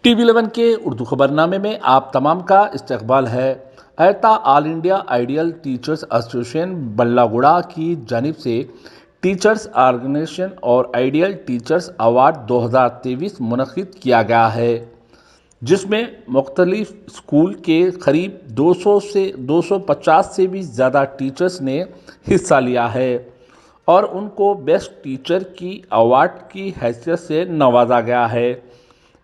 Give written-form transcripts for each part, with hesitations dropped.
TV11 के उर्दू खबरनामे में आप तमाम का इस्तकबाल है। एता all India ideal teachers association Ballaguda की जानिब से टीचर्स ऑर्गेनाइजेशन और आइडियल टीचर्स अवार्ड 2023 मुनक़िद किया गया है, जिसमें मुख्तलिफ स्कूल के करीब 200 से 250 से भी ज़्यादा टीचर्स ने हिस्सा लिया है और उनको बेस्ट टीचर की अवार्ड की हैसियत से नवाजा गया है।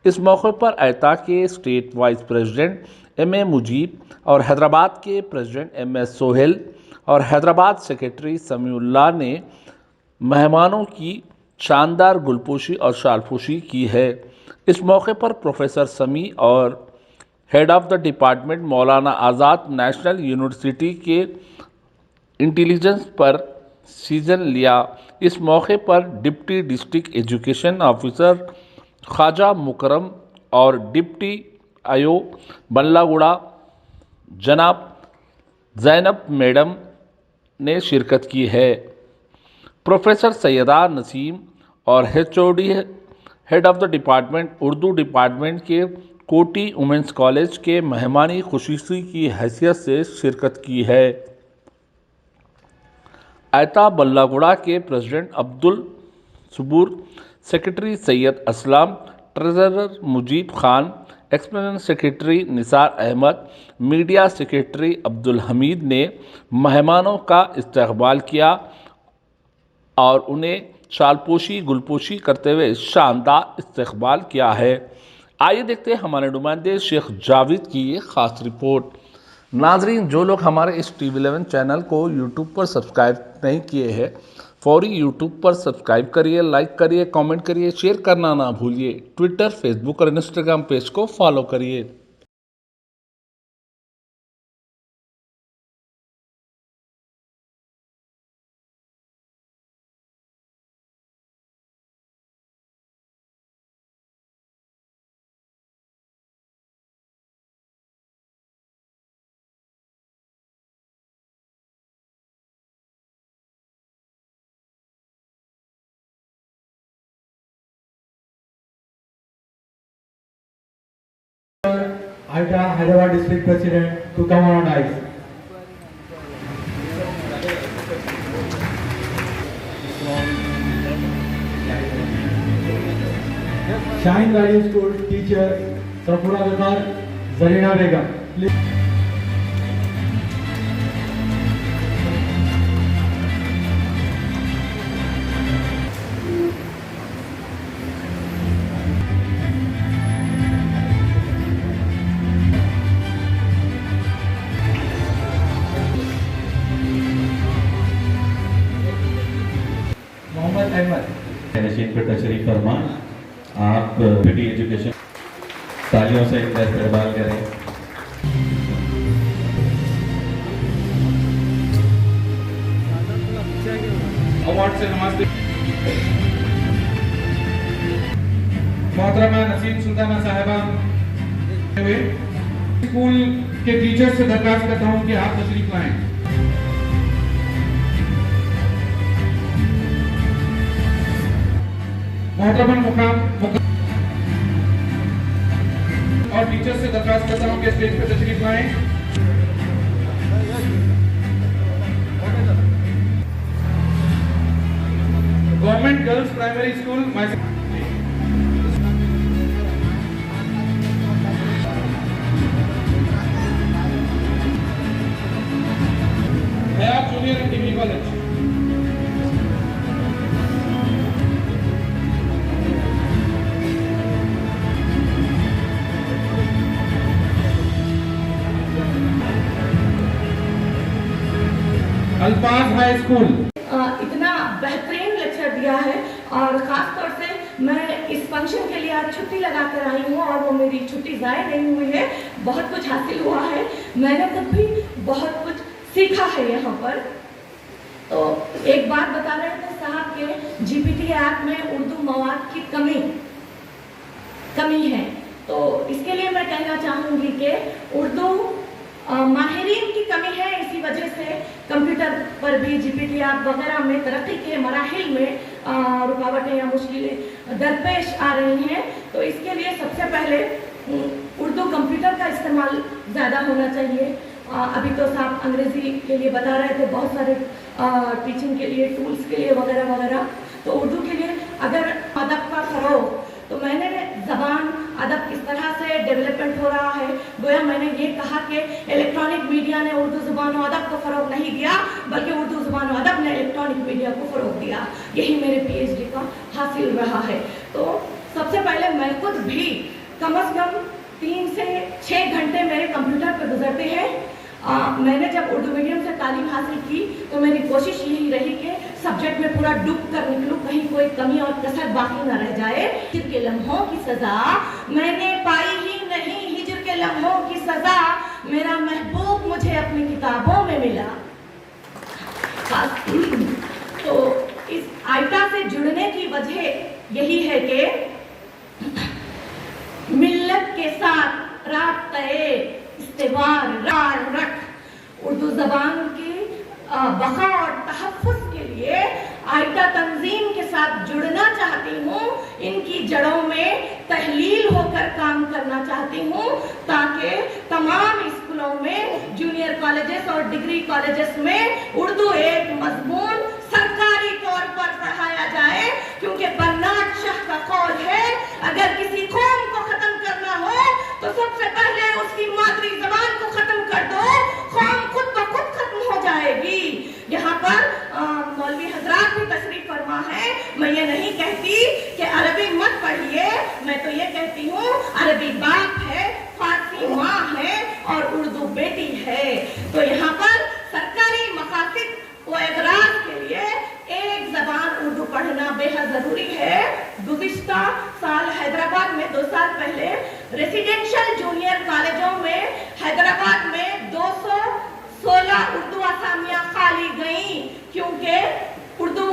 इस मौके पर एता के state wise president M.A. Mujib और हैदराबाद के प्रेसिडेंट M.S. सोहेल और हैदराबाद सेक्रेटरी समीउल्लाह ने मेहमानों की शानदार गुलपोशी और शालपोशी की है। इस मौके पर प्रोफेसर समी और head of the department Maulana Azad national university के इंटेलिजेंस पर सीजन लिया। इस मौके पर deputy district education officer Khwaja Mukarram और डिप्टी आयो बल्लागुड़ा जनाब ज़ैनब मैडम ने शिरकत की है। प्रोफेसर सैयदा नसीम और HOD head of the department Urdu department के कोटी वुमेंस कॉलेज के मेहमानी खुसूसी की हैसियत से शिरकत की है। एता बल्लागुड़ा के president Abdul Sabur, secretary Syed Aslam, treasurer Mujeeb Khan, external secretary Nisar Ahmed, media secretary Abdul Hameed ने मेहमानों का इस्तकबाल किया और उन्हें शालपोशी गुलपोशी करते हुए शानदार इस्तकबाल किया है। आइए देखते हैं हमारे नुमाइंदे शेख जावेद की ये ख़ास रिपोर्ट। नाजरीन, जो लोग हमारे इस TV11 चैनल को YouTube पर सब्सक्राइब नहीं किए हैं, फौरी YouTube पर सब्सक्राइब करिए, लाइक करिए, कमेंट करिए, शेयर करना ना भूलिए। ट्विटर, फेसबुक और इंस्टाग्राम पेज को फॉलो करिए। Hyderabad District President to come on ice. Shine Valley School teacher Safura Bekar, Zarina Begum. नशीन पर तशरीफ फरमा, आप पिटी एजुकेशन तालियों से इनका इस्तेमाल करें। अवार्ड से नमस्ते। मोहतरमा नसीम सुल्ताना साहिबा, स्कूल के टीचर से दरखास्त करता हूँ कि आप तशरीफ लाएं। मोहतरमा मुकाम और टीचर से दरखास्त करता हूँ कि स्टेज पर तशरीफ लाएं। Government girls primary school Hayat junior and degree college. Alfaz high school. इतना बेहतरीन लेक्चर दिया है और ख़ास तौर से मैं इस फंक्शन के लिए आज छुट्टी लगा कर आई हूँ और वो मेरी छुट्टी ज़ाया नहीं हुई है। बहुत कुछ हासिल हुआ है, मैंने खुद भी बहुत कुछ सीखा है यहाँ पर। तो एक बात बता रहे थे साहब के GPT ऐप में उर्दू मवाद की कमी है, तो इसके लिए मैं कहना चाहूँगी कि उर्दू माहिरीन की कमी है। इसी वजह से कंप्यूटर पर भी GPT ऐप वगैरह में तरक्की के मराहिल में रुकावटें या मुश्किलें दरपेश आ रही हैं। तो तो इसके लिए सबसे पहले उर्दू कंप्यूटर का इस्तेमाल ज़्यादा होना चाहिए। अभी तो साहब अंग्रेज़ी के लिए बता रहे थे, बहुत सारे टीचिंग के लिए टूल्स के लिए वगैरह वगैरह। तो उर्दू के लिए अगर अदब का फ़रोग़, तो मैंने ज़बान अदब किस तरह से डेवलपमेंट हो रहा है, गोया मैंने ये कहा कि इलेक्ट्रॉनिक मीडिया ने उर्दू ज़बान और अदब को फ़रोग़ नहीं दिया, बल्कि उर्दू ज़बान और अदब ने इलेक्ट्रॉनिक मीडिया को फ़रोग़ दिया। यही मेरे PhD का हासिल रहा है। तो सबसे पहले मैं खुद भी कम से कम 3 से 6 घंटे मेरे कंप्यूटर पर गुजरते हैं। मैंने जब उर्दू मीडियम से तालीम हासिल की तो मेरी कोशिश यही रही कि सब्जेक्ट में पूरा डूब कर निकलूँ, कहीं कोई कमी और कसर बाकी न रह जाए। हिज्र के लम्हों की सज़ा मैंने पाई ही नहीं, हिज्र के लम्हों की सज़ा मेरा महबूब मुझे अपनी किताबों में मिला। तो इस आयता से जुड़ने की वजह यही है कि मिल्लत के साथ राब्ते इस्तेवार रख उर्दू ज़बान की बका और तहफ़्फ़ुज़ के लिए आयता तंजीम के साथ जुड़ना चाहती हूँ। इनकी जड़ों में तहलील होकर काम करना चाहती हूँ, ताकि तमाम स्कूलों में, जूनियर कॉलेजेस और डिग्री कॉलेजेस में उर्दू एक मज़मून सरकारी तौर पर पढ़ाया जाए। क्योंकि बर्नार्ड शाह का कौल है, अगर किसी कौम को ख़त्म करना हो तो सबसे पहले उसकी मादरी ज़बान को ख़त्म कर दो, कौम खुद ब खुद ख़त्म हो जाएगी। यहाँ पर मौलवी हजरात भी तशरीफ फरमा है। मैं ये नहीं कहती कि अरबी मत पढ़िए, मैं तो ये कहती हूँ अरबी बाप है, फारसी माँ है और उर्दू बेटी है। तो यहाँ पर सरकारी मकासद व एगराज के लिए एक ज़बान उर्दू पढ़ना बेहद ज़रूरी है। गुज़िश्ता साल हैदराबाद में 2 साल पहले रेसिडेंशियल जूनियर कॉलेजों में हैदराबाद में 216 उर्दू असामियाँ खाली गईं, क्योंकि उर्दू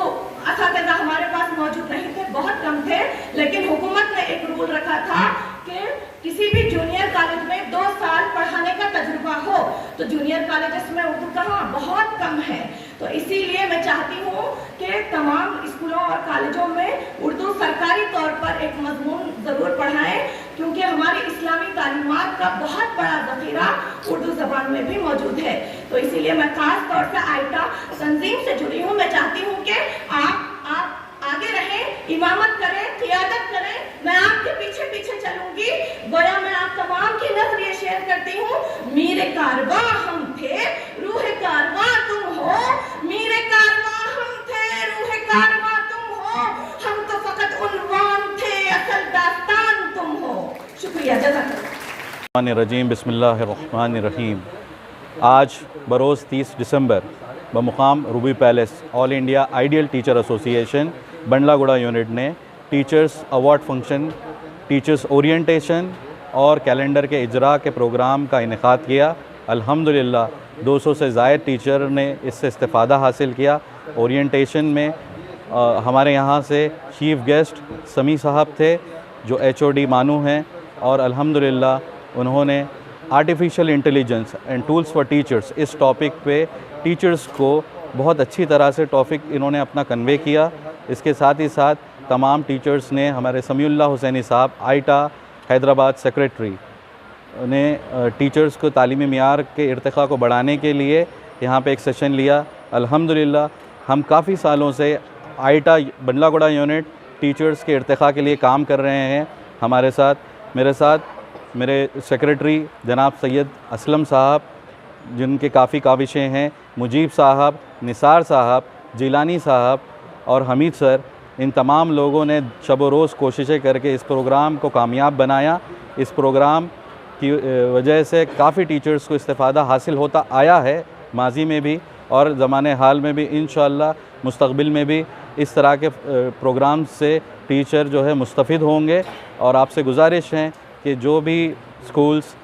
असातिज़ा हमारे पास मौजूद नहीं थे, बहुत कम थे। लेकिन हुकूमत ने एक रूल रखा था कि किसी भी जूनियर कॉलेज में 2 साल पढ़ाने का तजुर्बा हो, तो जूनियर कॉलेजेस में उर्दू कहाँ, बहुत कम है। तो इसीलिए मैं चाहती हूँ कि तमाम स्कूलों और कॉलेजों में उर्दू सरकारी तौर पर एक मजमून ज़रूर पढ़ाएं, क्योंकि हमारी इस्लामी तालीमात का बहुत बड़ा ज़ख़ीरा उर्दू ज़बान में भी मौजूद है। तो इसीलिए मैं ख़ास तौर से आयटा तंजीम से जुड़ी हूँ। मैं चाहती हूँ कि आप आगे रहें, इमामत करें, क़ियादत करें, मैं आपके पीछे पीछे चलूंगी। गोया मैं आप तमाम की नज़र ये शेयर करती हूँ, मीरे कारवां हम थे, रूहे कारवां तुम हो, मीरे कारवां हम थे, रूहे कारवां तुम हो, हम तो फ़कत उन्वान थे, असल दास्तान तुम हो। शुक्रिया, जज़ाकल्लाह। रजीम बिस्मिल्लाहिर्रहमानिर्रहीम। आज बरोज़ 30 दिसंबर बमुकाम Ruby palace all India ideal teacher association Bandlaguda unit ने teachers award function, teachers orientation और कैलेंडर के इजरा के प्रोग्राम का इनेकाद किया। अल्हम्दुलिल्लाह 200 से ज़ायद टीचर ने इससे इस्तेफ़ादा हासिल किया। ओरिएंटेशन में हमारे यहाँ से चीफ़ गेस्ट समी साहब थे, जो HOD मानू हैं, और अल्हम्दुलिल्लाह उन्होंने artificial intelligence and tools for teachers इस टॉपिक पे टीचर्स को बहुत अच्छी तरह से टॉपिक इन्होंने अपना कन्वे किया। इसके साथ ही साथ तमाम टीचर्स ने, हमारे समीउल्लाह हुसैनी साहब आयटा हैदराबाद सेक्रेटरी ने टीचर्स को तालीमी मियार के इर्तिक़ा को बढ़ाने के लिए यहाँ पे एक सेशन लिया। अल्हम्दुलिल्लाह हम काफ़ी सालों से आयटा बंडलागुड़ा यूनिट टीचर्स के इर्तिक़ा के लिए काम कर रहे हैं। हमारे साथ मेरे सेक्रेटरी जनाब सैयद असलम साहब, जिनके काफ़ी काविशें हैं, मुजीब साहब, निसार साहब, जिलानी साहब और हमीद सर, इन तमाम लोगों ने शब व रोज़ कोशिशें करके इस प्रोग्राम को कामयाब बनाया। इस प्रोग्राम की वजह से काफ़ी टीचर्स को इस्तेफ़ादा हासिल होता आया है, माजी में भी और ज़माने हाल में भी। इंशाअल्लाह मुस्तक़बिल में भी इस तरह के प्रोग्राम से टीचर जो है मुस्तफ़िद होंगे। और आपसे गुजारिश है कि जो भी स्कूल्स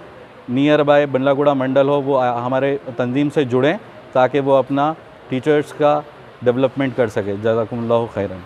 नियर बाय बंडलागुड़ा मंडल हो, वो हमारे तंजीम से जुड़ें, ताकि वो अपना टीचर्स का डेवलपमेंट कर सके। जज़ाकुमुल्लाहु खैरन।